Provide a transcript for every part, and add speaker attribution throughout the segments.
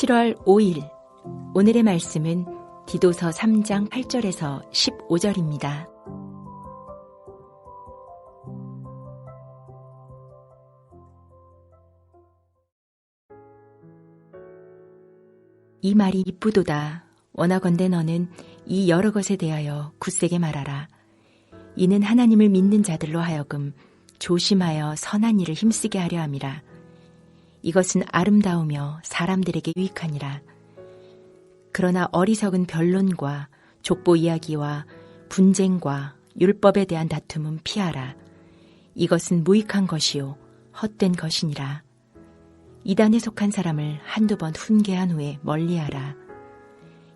Speaker 1: 7월 5일 오늘의 말씀은 디도서 3장 8절에서 15절입니다. 이 말이 이쁘도다. 원하건대 너는 이 여러 것에 대하여 굳세게 말하라. 이는 하나님을 믿는 자들로 하여금 조심하여 선한 일을 힘쓰게 하려 함이라. 이것은 아름다우며 사람들에게 유익하니라. 그러나 어리석은 변론과 족보 이야기와 분쟁과 율법에 대한 다툼은 피하라. 이것은 무익한 것이요 헛된 것이니라. 이단에 속한 사람을 한두 번 훈계한 후에 멀리하라.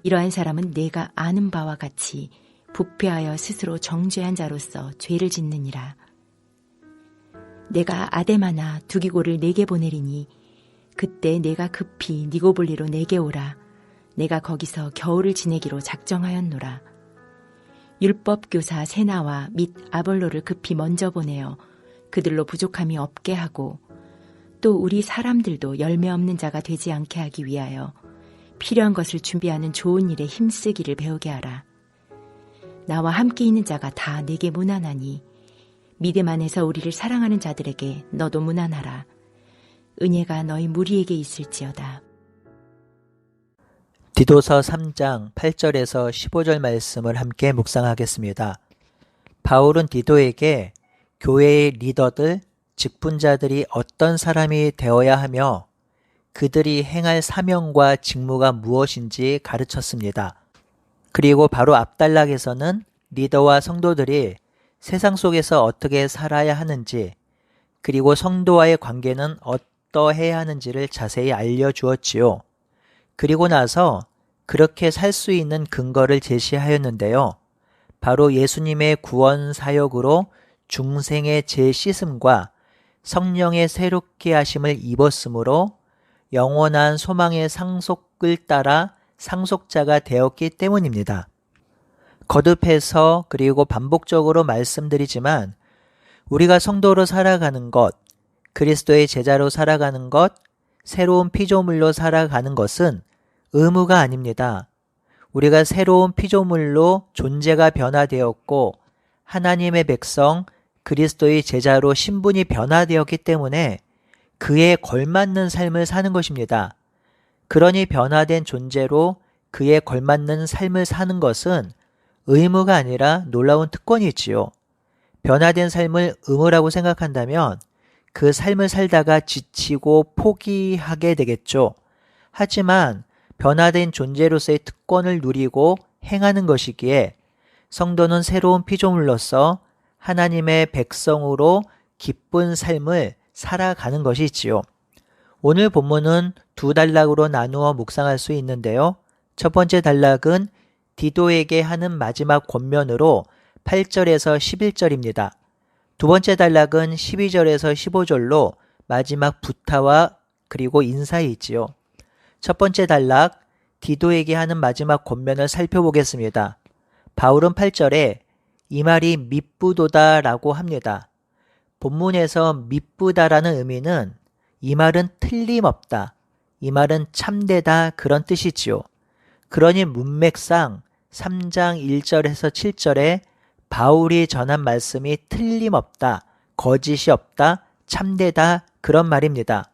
Speaker 1: 이러한 사람은 내가 아는 바와 같이 부패하여 스스로 정죄한 자로서 죄를 짓느니라. 내가 아데마나 두기고를 네게 보내리니 그때 내가 급히 니고볼리로 네게 오라. 내가 거기서 겨울을 지내기로 작정하였노라. 율법교사 세나와 및 아볼로를 급히 먼저 보내어 그들로 부족함이 없게 하고 또 우리 사람들도 열매 없는 자가 되지 않게 하기 위하여 필요한 것을 준비하는 좋은 일에 힘쓰기를 배우게 하라. 나와 함께 있는 자가 다 내게 무난하니 믿음 안에서 우리를 사랑하는 자들에게 너도 무난하라. 은혜가 너희 무리에게 있을지어다.
Speaker 2: 디도서 3장 8절에서 15절 말씀을 함께 묵상하겠습니다. 바울은 디도에게 교회의 리더들, 직분자들이 어떤 사람이 되어야 하며 그들이 행할 사명과 직무가 무엇인지 가르쳤습니다. 그리고 바로 앞단락에서는 리더와 성도들이 세상 속에서 어떻게 살아야 하는지, 그리고 성도와의 관계는 어떠해야 하는지를 자세히 알려주었지요. 그리고 나서 그렇게 살 수 있는 근거를 제시하였는데요. 바로 예수님의 구원 사역으로 중생의 죄 씻음과 성령의 새롭게 하심을 입었으므로 영원한 소망의 상속을 따라 상속자가 되었기 때문입니다. 거듭해서 그리고 반복적으로 말씀드리지만 우리가 성도로 살아가는 것, 그리스도의 제자로 살아가는 것, 새로운 피조물로 살아가는 것은 의무가 아닙니다. 우리가 새로운 피조물로 존재가 변화되었고 하나님의 백성, 그리스도의 제자로 신분이 변화되었기 때문에 그에 걸맞는 삶을 사는 것입니다. 그러니 변화된 존재로 그에 걸맞는 삶을 사는 것은 의무가 아니라 놀라운 특권이지요. 변화된 삶을 의무라고 생각한다면 그 삶을 살다가 지치고 포기하게 되겠죠. 하지만 변화된 존재로서의 특권을 누리고 행하는 것이기에 성도는 새로운 피조물로서 하나님의 백성으로 기쁜 삶을 살아가는 것이지요. 오늘 본문은 두 단락으로 나누어 묵상할 수 있는데요. 첫 번째 단락은 디도에게 하는 마지막 권면으로 8절에서 11절입니다. 두 번째 단락은 12절에서 15절로 마지막 부타와 그리고 인사이지요. 첫 번째 단락, 디도에게 하는 마지막 권면을 살펴보겠습니다. 바울은 8절에 이 말이 미쁘도다 라고 합니다. 본문에서 미쁘다라는 의미는 이 말은 틀림없다, 이 말은 참되다 그런 뜻이지요. 그러니 문맥상 3장 1절에서 7절에 바울이 전한 말씀이 틀림없다, 거짓이 없다, 참되다 그런 말입니다.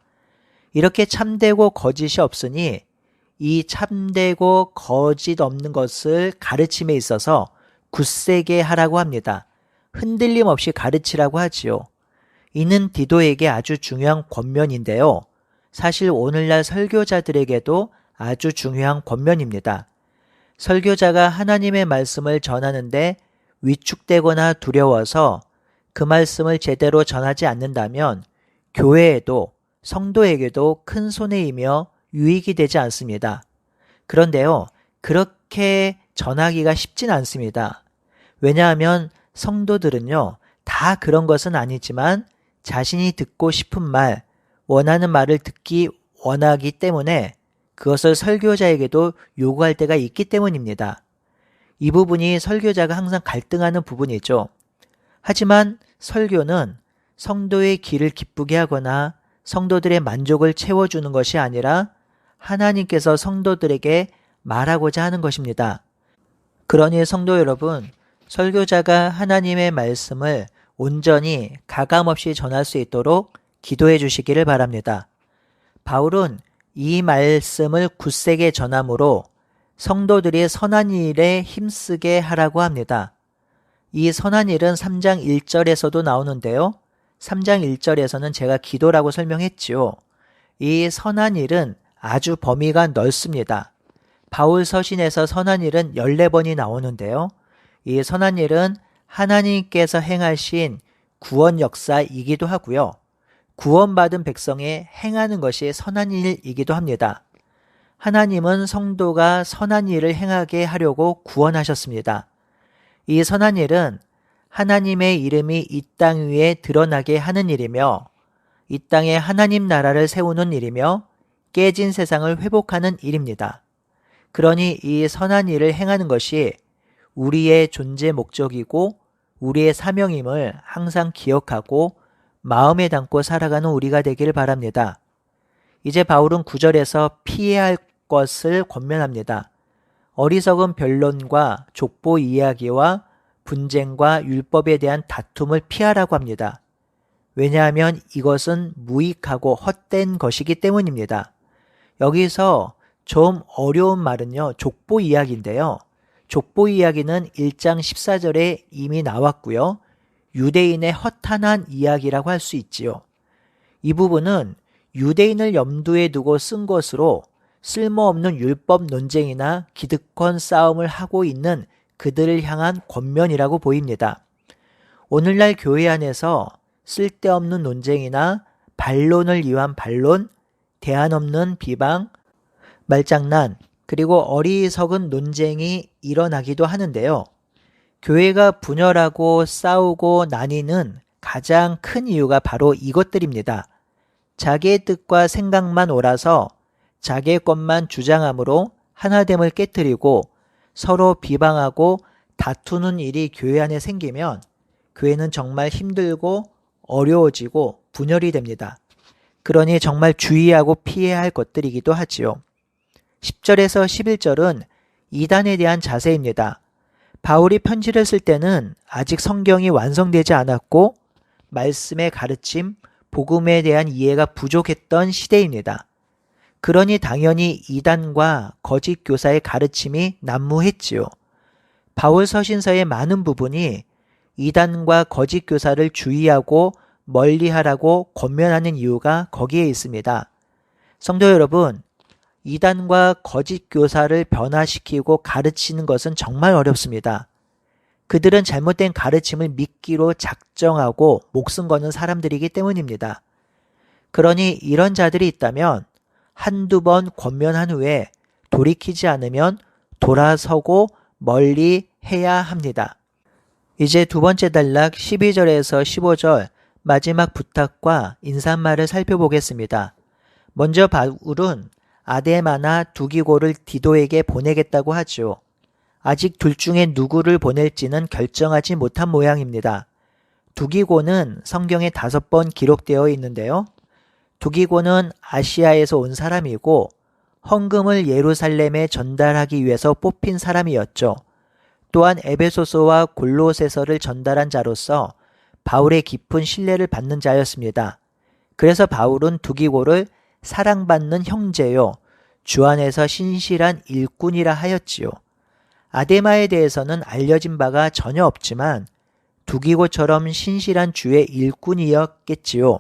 Speaker 2: 이렇게 참되고 거짓이 없으니 이 참되고 거짓 없는 것을 가르침에 있어서 굳세게 하라고 합니다. 흔들림 없이 가르치라고 하지요. 이는 디도에게 아주 중요한 권면인데요. 사실 오늘날 설교자들에게도 아주 중요한 권면입니다. 설교자가 하나님의 말씀을 전하는데 위축되거나 두려워서 그 말씀을 제대로 전하지 않는다면 교회에도 성도에게도 큰 손해이며 유익이 되지 않습니다. 그런데요, 그렇게 전하기가 쉽진 않습니다. 왜냐하면 성도들은요, 다 그런 것은 아니지만 자신이 듣고 싶은 말, 원하는 말을 듣기 원하기 때문에 그것을 설교자에게도 요구할 때가 있기 때문입니다. 이 부분이 설교자가 항상 갈등하는 부분이죠. 하지만 설교는 성도의 귀를 기쁘게 하거나 성도들의 만족을 채워주는 것이 아니라 하나님께서 성도들에게 말하고자 하는 것입니다. 그러니 성도 여러분, 설교자가 하나님의 말씀을 온전히 가감없이 전할 수 있도록 기도해 주시기를 바랍니다. 바울은 이 말씀을 굳세게 전함으로 성도들이 선한 일에 힘쓰게 하라고 합니다. 이 선한 일은 3장 1절에서도 나오는데요. 3장 1절에서는 제가 기도라고 설명했지요. 이 선한 일은 아주 범위가 넓습니다. 바울 서신에서 선한 일은 14번이 나오는데요. 이 선한 일은 하나님께서 행하신 구원 역사이기도 하고요. 구원받은 백성이 행하는 것이 선한 일이기도 합니다. 하나님은 성도가 선한 일을 행하게 하려고 구원하셨습니다. 이 선한 일은 하나님의 이름이 이 땅 위에 드러나게 하는 일이며 이 땅에 하나님 나라를 세우는 일이며 깨진 세상을 회복하는 일입니다. 그러니 이 선한 일을 행하는 것이 우리의 존재 목적이고 우리의 사명임을 항상 기억하고 마음에 담고 살아가는 우리가 되기를 바랍니다. 이제 바울은 9절에서 피해야 할 것을 권면합니다. 어리석은 변론과 족보 이야기와 분쟁과 율법에 대한 다툼을 피하라고 합니다. 왜냐하면 이것은 무익하고 헛된 것이기 때문입니다. 여기서 좀 어려운 말은요, 족보 이야기인데요. 족보 이야기는 1장 14절에 이미 나왔고요. 유대인의 허탄한 이야기라고 할 수 있지요. 이 부분은 유대인을 염두에 두고 쓴 것으로 쓸모없는 율법 논쟁이나 기득권 싸움을 하고 있는 그들을 향한 권면이라고 보입니다. 오늘날 교회 안에서 쓸데없는 논쟁이나 반론을 위한 반론, 대안 없는 비방, 말장난, 그리고 어리석은 논쟁이 일어나기도 하는데요. 교회가 분열하고 싸우고 나뉘는 가장 큰 이유가 바로 이것들입니다. 자기의 뜻과 생각만 옳아서 자기의 것만 주장함으로 하나됨을 깨뜨리고 서로 비방하고 다투는 일이 교회 안에 생기면 교회는 정말 힘들고 어려워지고 분열이 됩니다. 그러니 정말 주의하고 피해야 할 것들이기도 하지요. 10절에서 11절은 이단에 대한 자세입니다. 바울이 편지를 쓸 때는 아직 성경이 완성되지 않았고 말씀의 가르침, 복음에 대한 이해가 부족했던 시대입니다. 그러니 당연히 이단과 거짓 교사의 가르침이 난무했지요. 바울 서신서의 많은 부분이 이단과 거짓 교사를 주의하고 멀리하라고 권면하는 이유가 거기에 있습니다. 성도 여러분, 이단과 거짓 교사를 변화시키고 가르치는 것은 정말 어렵습니다. 그들은 잘못된 가르침을 믿기로 작정하고 목숨 거는 사람들이기 때문입니다. 그러니 이런 자들이 있다면 한두 번 권면한 후에 돌이키지 않으면 돌아서고 멀리 해야 합니다. 이제 두 번째 단락 12절에서 15절 마지막 부탁과 인사말을 살펴보겠습니다. 먼저 바울은 아데마나 두기고를 디도에게 보내겠다고 하죠. 아직 둘 중에 누구를 보낼지는 결정하지 못한 모양입니다. 두기고는 성경에 5번 기록되어 있는데요. 두기고는 아시아에서 온 사람이고 헌금을 예루살렘에 전달하기 위해서 뽑힌 사람이었죠. 또한 에베소서와 골로새서를 전달한 자로서 바울의 깊은 신뢰를 받는 자였습니다. 그래서 바울은 두기고를 사랑받는 형제요, 주 안에서 신실한 일꾼이라 하였지요. 아데마에 대해서는 알려진 바가 전혀 없지만 두기고처럼 신실한 주의 일꾼이었겠지요.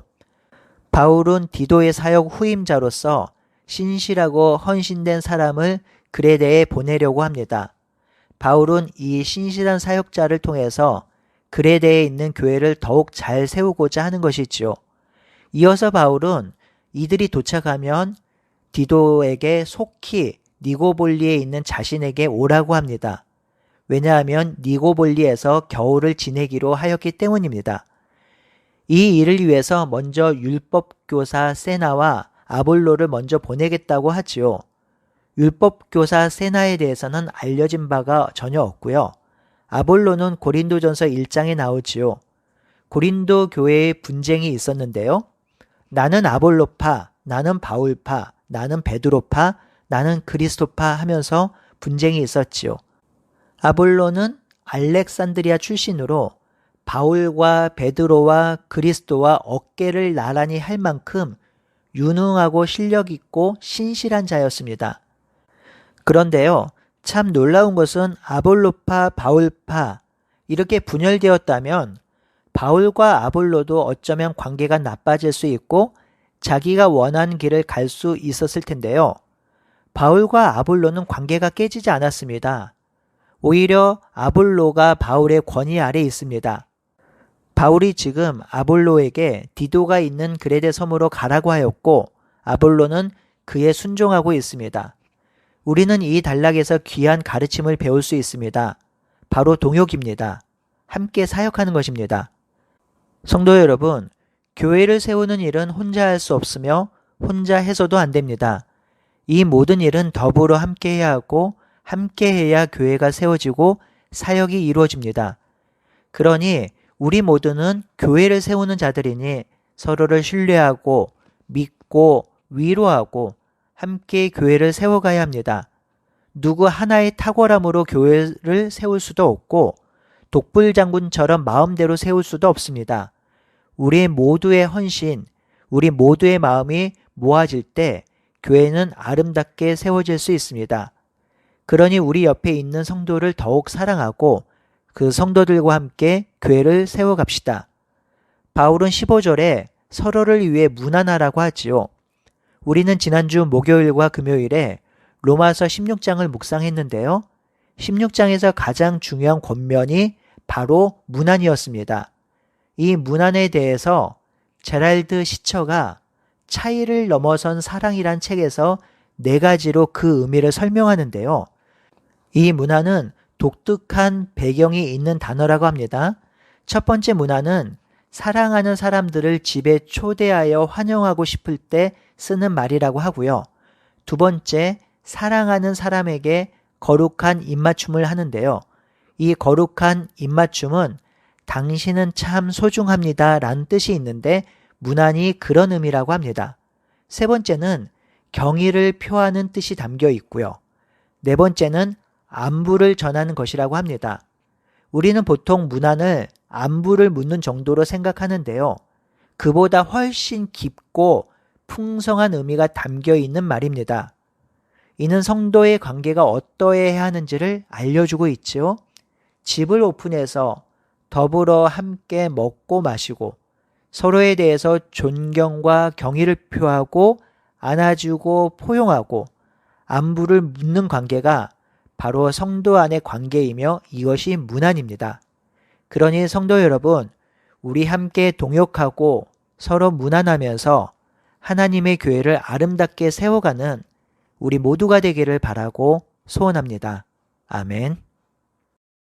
Speaker 2: 바울은 디도의 사역 후임자로서 신실하고 헌신된 사람을 그레데에 보내려고 합니다. 바울은 이 신실한 사역자를 통해서 그레데에 있는 교회를 더욱 잘 세우고자 하는 것이지요. 이어서 바울은 이들이 도착하면 디도에게 속히 니고볼리에 있는 자신에게 오라고 합니다. 왜냐하면 니고볼리에서 겨울을 지내기로 하였기 때문입니다. 이 일을 위해서 먼저 율법교사 세나와 아볼로를 먼저 보내겠다고 하지요. 율법교사 세나에 대해서는 알려진 바가 전혀 없고요. 아볼로는 고린도전서 1장에 나오지요. 고린도 교회에 분쟁이 있었는데요. 나는 아볼로파, 나는 바울파, 나는 베드로파, 나는 그리스도파 하면서 분쟁이 있었지요. 아볼로는 알렉산드리아 출신으로 바울과 베드로와 그리스도와 어깨를 나란히 할 만큼 유능하고 실력 있고 신실한 자였습니다. 그런데요, 참 놀라운 것은 아볼로파, 바울파 이렇게 분열되었다면 바울과 아볼로도 어쩌면 관계가 나빠질 수 있고 자기가 원하는 길을 갈 수 있었을 텐데요. 바울과 아볼로는 관계가 깨지지 않았습니다. 오히려 아볼로가 바울의 권위 아래에 있습니다. 바울이 지금 아볼로에게 디도가 있는 그레데 섬으로 가라고 하였고 아볼로는 그에 순종하고 있습니다. 우리는 이 단락에서 귀한 가르침을 배울 수 있습니다. 바로 동역입니다. 함께 사역하는 것입니다. 성도 여러분, 교회를 세우는 일은 혼자 할 수 없으며 혼자 해서도 안 됩니다. 이 모든 일은 더불어 함께 해야 하고 함께 해야 교회가 세워지고 사역이 이루어집니다. 그러니 우리 모두는 교회를 세우는 자들이니 서로를 신뢰하고 믿고 위로하고 함께 교회를 세워가야 합니다. 누구 하나의 탁월함으로 교회를 세울 수도 없고 독불장군처럼 마음대로 세울 수도 없습니다. 우리 모두의 헌신, 우리 모두의 마음이 모아질 때 교회는 아름답게 세워질 수 있습니다. 그러니 우리 옆에 있는 성도를 더욱 사랑하고 그 성도들과 함께 교회를 세워갑시다. 바울은 15절에 서로를 위해 문안하라고 하지요. 우리는 지난주 목요일과 금요일에 로마서 16장을 묵상했는데요. 16장에서 가장 중요한 권면이 바로 문안이었습니다. 이 문안에 대해서 제랄드 시처가 차이를 넘어선 사랑이란 책에서 4가지로 그 의미를 설명하는데요. 이 문안은 독특한 배경이 있는 단어라고 합니다. 첫 번째 문안은 사랑하는 사람들을 집에 초대하여 환영하고 싶을 때 쓰는 말이라고 하고요. 두 번째, 사랑하는 사람에게 거룩한 입맞춤을 하는데요. 이 거룩한 입맞춤은 당신은 참 소중합니다 라는 뜻이 있는데 문안이 그런 의미라고 합니다. 세 번째는 경의를 표하는 뜻이 담겨 있고요. 네 번째는 안부를 전하는 것이라고 합니다. 우리는 보통 문안을 안부를 묻는 정도로 생각하는데요. 그보다 훨씬 깊고 풍성한 의미가 담겨 있는 말입니다. 이는 성도의 관계가 어떠해야 하는지를 알려주고 있지요. 집을 오픈해서 더불어 함께 먹고 마시고 서로에 대해서 존경과 경의를 표하고 안아주고 포용하고 안부를 묻는 관계가 바로 성도 안의 관계이며 이것이 문안입니다. 그러니 성도 여러분, 우리 함께 동역하고 서로 문안하면서 하나님의 교회를 아름답게 세워가는 우리 모두가 되기를 바라고 소원합니다. 아멘.